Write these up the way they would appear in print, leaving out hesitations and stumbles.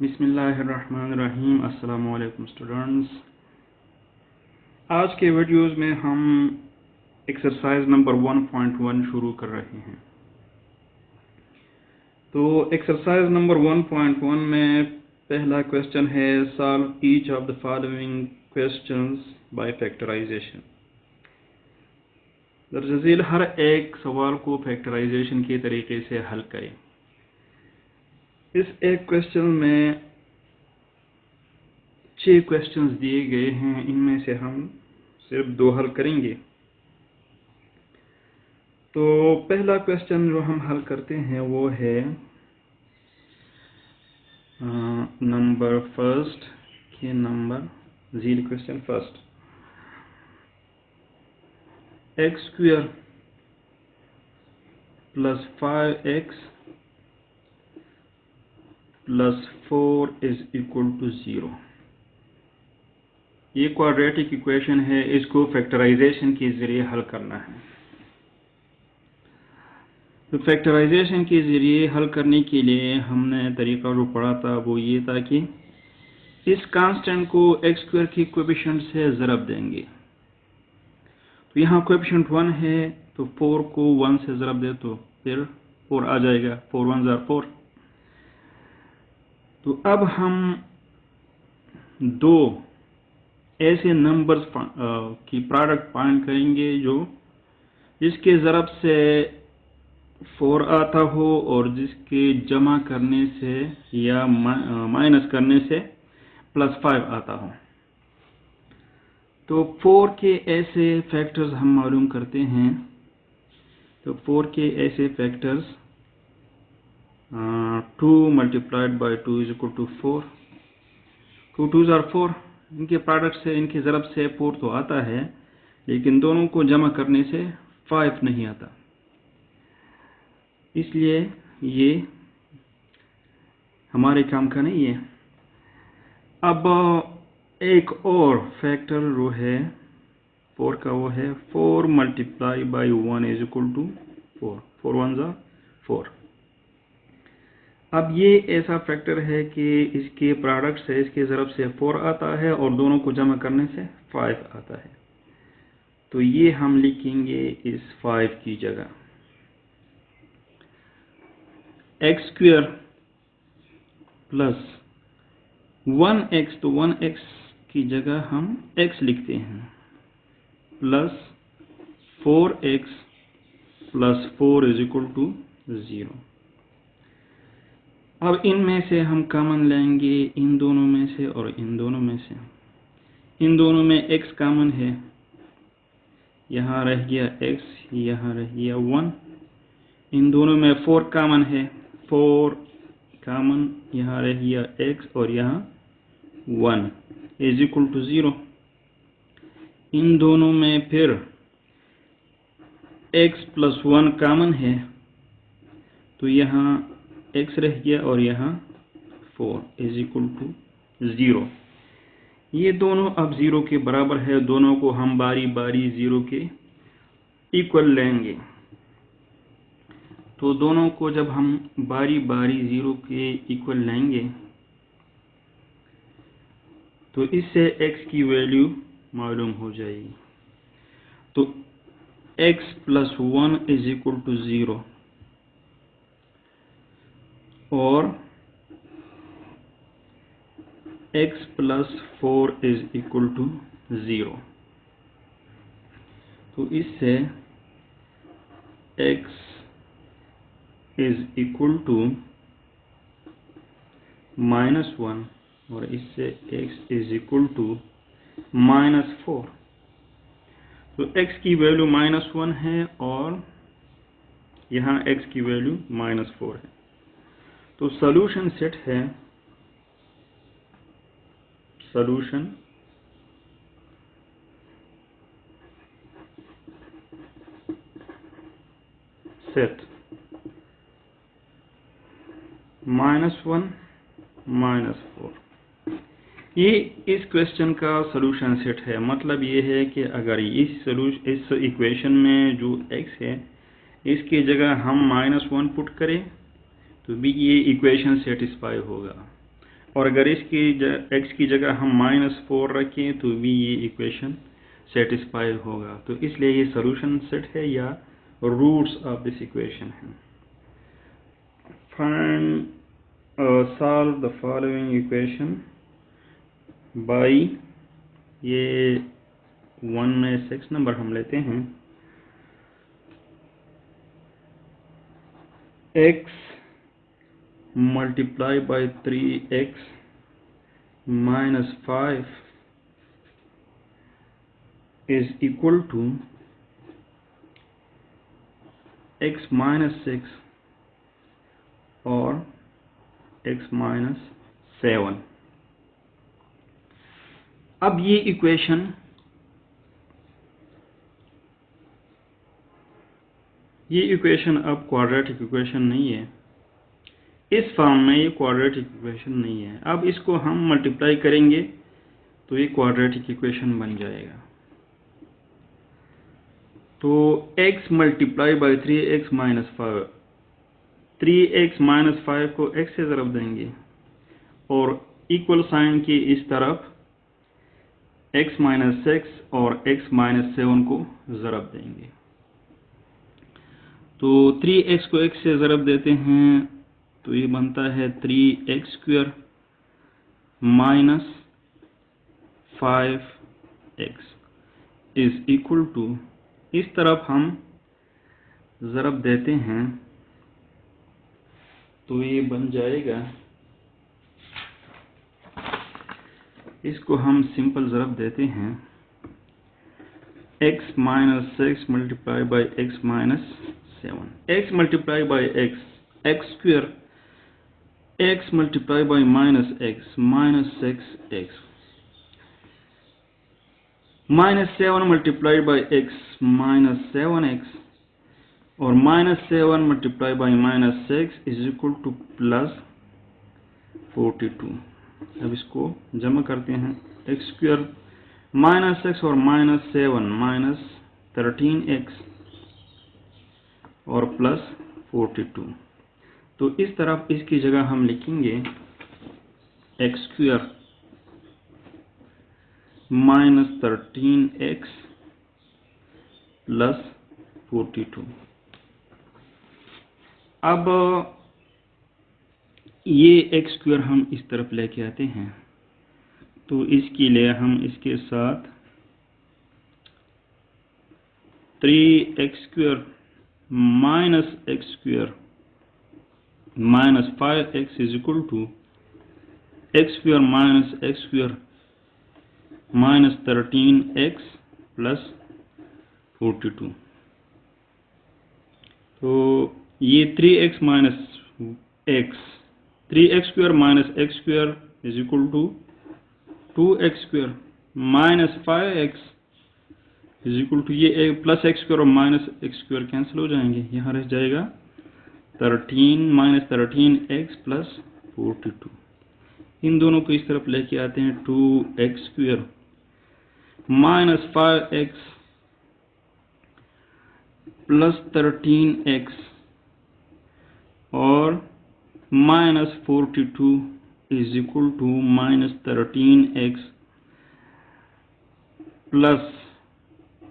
बिस्मिल्लाहिर्रहमानिर्रहीम। अस्सलामु अलैकुम स्टूडेंट्स। आज के वीडियोस में हम एक्सरसाइज नंबर 1.1 शुरू कर रहे हैं। तो एक्सरसाइज नंबर 1.1 में पहला क्वेश्चन है, solve each of the following questions by factorisation. दरअसल हर एक सवाल को फैक्टराइजेशन के तरीके से हल करें। इस एक क्वेश्चन में 6 क्वेश्चंस दिए गए हैं, इनमें से हम सिर्फ 2 हल करेंगे। तो पहला क्वेश्चन जो हम हल करते हैं वो है नंबर फर्स्ट के number 0 question first. x² plus 5x plus 4 is equal to 0। ये क्वाड्रेटिक इक्वेशन है, इसको फैक्टराइजेशन के जरिए हल करना है। तो फैक्टराइजेशन के जरिए हल करने के लिए हमने तरीका जो पढ़ा था वो ये था कि इस कांस्टेंट को x² की कोएफिशिएंट से ज़रब देंगे। तो यहाँ कोएफिशिएंट 1 है, तो 4 को 1 से ज़रब दे तो फिर 4 आ जाएगा, 4 1 ज़ा 4। तो अब हम 2 ऐसे नंबर्स की प्रोडक्ट फाइंड करेंगे जो जिसके ज़रब से 4 आता हो और जिसके जमा करने से या माइनस करने से प्लस 5 आता हो। तो 4 के ऐसे फैक्टर्स हम मालूम करते हैं। तो 4 के ऐसे factors 2 multiplied by 2 is equal to 4। 2 2 ज़ार 4। इनके प्रोडक्ट से, इनके ज़रब से 4 तो आता है, लेकिन दोनों को जमा करने से 5 नहीं आता, इसलिए ये हमारे काम का नहीं है। अब एक और फैक्टर जो है 4 का, वो है 4 multiply by 1 is equal to 4। 4 1 ज़ा 4। अब ये ऐसा फैक्टर है कि इसके प्रोडक्ट से, इसके ज़रब से 4 आता है और दोनों को जमा करने से 5 आता है। तो ये हम लिखेंगे इस 5 की जगह। x² प्लस 1x, तो 1x की जगह हम x लिखते हैं, plus 4x plus 4 is equal to 0। अब इनमें से हम कॉमन लेंगे, इन दोनों में से और इन दोनों में से। इन दोनों में x कॉमन है, यहाँ रह गया x, यहाँ रह गया 1। इन दोनों में 4 कॉमन है, 4 कॉमन, यहाँ रह गया x और यहाँ 1 इज इक्वल टू 0। इन दोनों में फिर x प्लस 1 कॉमन है, तो यहाँ x रह गया और यहाँ 4 इज इक्वल टू 0। ये दोनों अब 0 के बराबर है, दोनों को हम बारी बारी 0 के इक्वल लेंगे। तो दोनों को जब हम बारी बारी 0 के इक्वल लेंगे तो इससे x की वैल्यू मालूम हो जाएगी। तो x plus 1 is equal to 0 और x plus 4 is equal to 0। तो इससे x इज इक्वल टू -1 और इससे x इज इक्वल टू -4। तो x की वैल्यू -1 है और यहाँ x की वैल्यू -4 है। तो सॉल्यूशन सेट है, सॉल्यूशन सेट -1 -4। ये इस क्वेश्चन का सॉल्यूशन सेट है। मतलब ये है कि अगर इस इक्वेशन में जो x है इसकी जगह हम -1 पुट करें तो भी ये इक्वेशन सेटिस्फाई होगा। और अगर इसकी x की जगह हम -4 रखें तो भी ये इक्वेशन सेटिस्फाई होगा। तो इसलिए ये सॉल्यूशन सेट है या रूट्स ऑफ दिस इक्वेशन है। Find solve the following equation by, ये 1 में 6 नंबर हम लेते हैं, x multiply by 3x minus 5 is equal to x minus 6 और x minus 7। अब ये इक्वेशन अब क्वाड्रेटिक इक्वेशन नहीं है, इस फॉर्म में ये क्वाड्रेटिक इक्वेशन नहीं है। अब इसको हम मल्टीप्लाई करेंगे तो ये क्वाड्रेटिक इक्वेशन बन जाएगा। तो x multiply by 3x minus 5, 3x minus 5 को x से ज़रब देंगे और इक्वल साइन की इस तरफ x माइनस 6 और x माइनस 7 को ज़रब देंगे। तो 3x को x से ज़रब देते हैं तो ये बनता है 3x square minus 5x is equal to, इस तरफ हम ज़रब देते हैं तो ये बन जाएगा, इसको हम सिंपल ज़रब देते हैं, x minus 6 multiply by x minus 7, x multiply by x square, x multiply by minus x minus 6x, minus 7 multiply by x minus 7x और minus 7 multiply by minus 6 is equal two plus 42। अब इसको जमा करते हैं, x square minus 6 और minus 7 minus 13x और plus 42। तो इस तरफ इसकी जगह हम लिखेंगे x square minus 13x plus 42। अब ये x स्क्वायर हम इस तरफ लेके आते हैं, तो इसके लिए हम इसके साथ 3x square minus x square minus 5x is equal to x square minus x square minus 13x plus 42। तो ये 3x minus x, 3x square minus x square is equal to 2x square minus 5x is equal to, ये plus x square और minus x square cancel हो जाएंगे, यहाँ रह जाएगा 13 minus 13x plus 42। इन दोनों को इस तरफ लेके आते हैं, 2x square minus 5x plus 13x और minus 42 is equal to minus 13x plus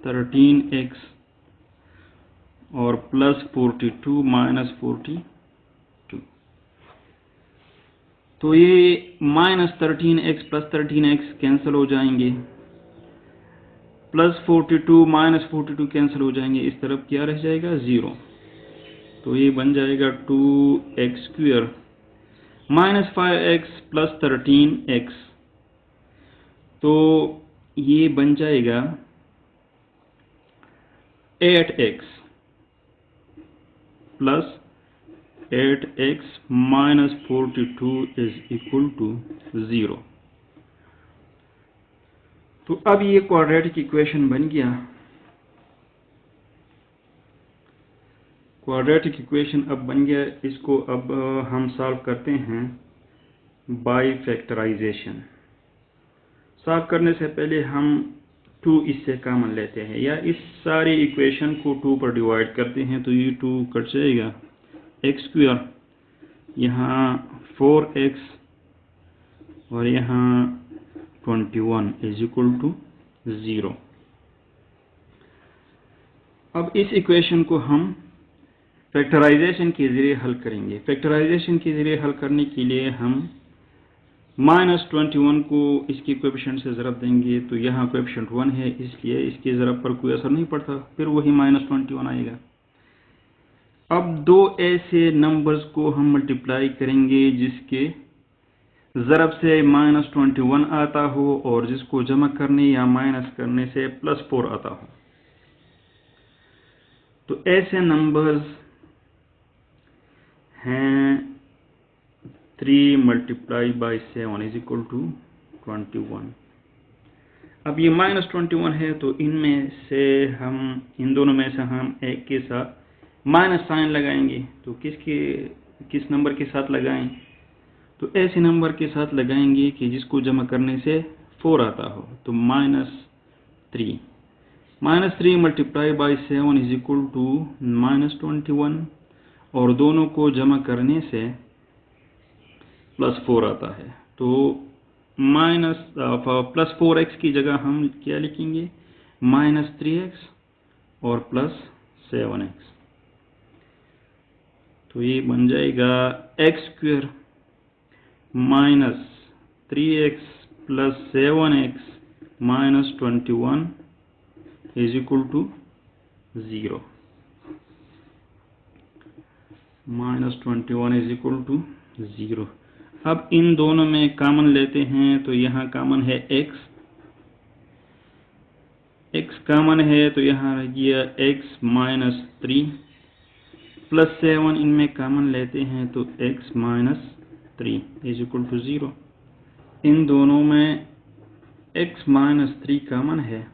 13x और प्लस 42 माइनस 42। तो ये minus 13x plus 13x cancel हो जाएंगे, प्लस 42 माइनस 42 कैंसिल हो जाएंगे, इस तरफ क्या रह जाएगा 0। तो ये बन जाएगा 2x square minus 5x plus 13x, तो ये बन जाएगा 8x plus 8x minus 42 is equal to 0। तो अब ये क्वाड्रेटिक इक्वेशन बन गया। क्वाड्रेटिक इक्वेशन अब बन गया, इसको अब हम सॉल्व करते हैं बाय फैक्टराइजेशन। सॉल्व करने से पहले हम 2 इससे कॉमन लेते हैं, या इस सारी इक्वेशन को 2 पर डिवाइड करते हैं, तो ये 2 कट जाएगा, x स्क्वायर यहाँ 4x और यहाँ 21 इज इक्वल टू 0। अब इस इक्वेशन को हम फैक्टराइजेशन के ज़रिए हल करेंगे। फैक्टराइजेशन के ज़रिए हल करने के लिए हम -21 को इसके कोएफिशिएंट से ज़रब देंगे, तो यहाँ कोएफिशिएंट 1 है, इसलिए इसके ज़रब पर कोई असर नहीं पड़ता, फिर वही -21 आएगा। अब दो ऐसे नंबर्स को हम मल्टीप्लाई करेंगे जिसके ज़रब से -21 आता हो और जिसको जमा करने या माइनस करने से +4 आता हो। तो ऐसे नंबर्स हैं 3 × 7 इज इक्वल टू 21। अब ये -21 है, तो इनमें से हम इन दोनों में से हम एक के साथ माइनस साइन लगाएंगे। तो किस नंबर के साथ लगाएं? तो ऐसे नंबर के साथ लगाएंगे कि जिसको जमा करने से 4 आता हो। तो -3 × 7 इज इक्वल टू -21, और दोनों को जमा करने से +4 आता है। तो +4x की जगह हम क्या लिखेंगे? -3x और +7x। तो ये बन जाएगा x² -3x + 7x -21 is equal to 0। -21 is equal to 0। अब इन दोनों में कॉमन लेते हैं, तो यहाँ कॉमन है x कॉमन है, तो यहाँ रह गया x -3 +7 इनमें कॉमन लेते हैं, तो x -3 इज इक्वल टू 0। इन दोनों में x -3 कॉमन है,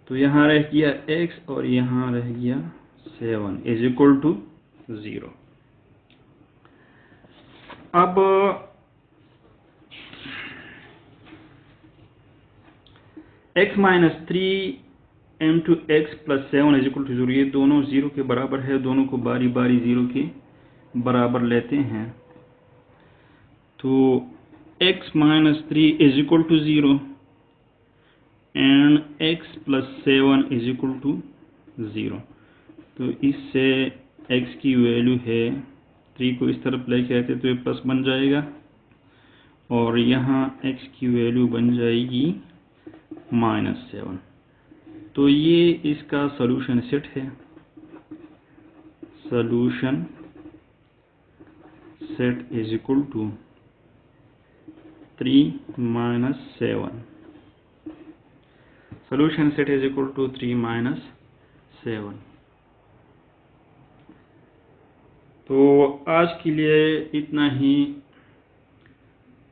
तो यहाँ रह गया x और यहाँ रह गया 7 इज इक्वल टू 0। अब x -3 × x + 7 is equal to 0, ये दोनों 0 के बराबर है। दोनों को बारी बारी 0 के बराबर लेते हैं, तो x -3 is equal to 0 and x + 7 is equal to 0। तो इससे x की वैल्यू है 3 को इस तरफ लेके आते तो ये प्लस बन जाएगा, और यहाँ x की वैल्यू बन जाएगी -7। तो ये इसका सॉल्यूशन सेट है। Solution set is equal to 3 - 7। Solution set is equal to 3 - 7। तो आज के लिए इतना ही।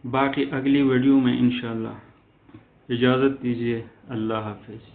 बाकी अगली वीडियो में इंशाल्लाह। इजाज़त दीजिए। अल्लाह हाफ़िज़।